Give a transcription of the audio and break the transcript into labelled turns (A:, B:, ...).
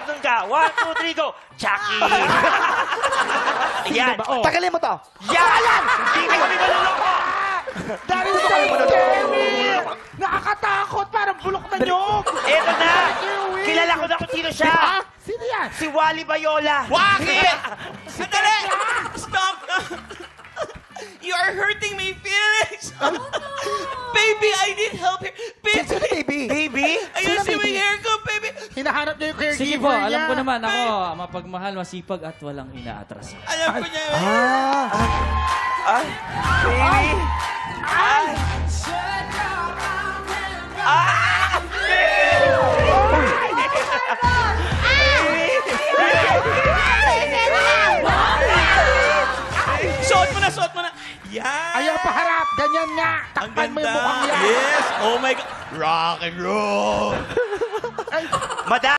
A: Andun ka. 1, 2, 3, go. Chucky. Yan.
B: Tagalin mo to.
A: Yan! Hindi kami maluloko!
C: Dahil sa Kevin! Nakakatakot! Parang bulok na nyog!
A: Eto na! Kilala ko na kung sino siya!
C: Sino yan?
A: Si Wally Bayola!
D: Bakit? Sandali! Stop! You are hurting my feelings! Baby, I need help here! Baby!
B: Sino baby?
A: Baby?
D: Ayusin mo yung hair ko, baby!
C: Hinahanap niyo yung caregiver
E: Sige po, alam ko
C: niya.
E: naman ako, mapagmahal, masipag at walang inaatras.
D: Alam ko niya yun.
A: Ay! Baby! Ay!
D: Suot mo na, suot mo na! Yan!
C: Ayaw paharap! Ganyan nga!
D: Ang
C: Takpan mo yung
D: ganda!
C: mukhang yan!
D: Yes! Oh my God! Rock and roll!
A: Madam!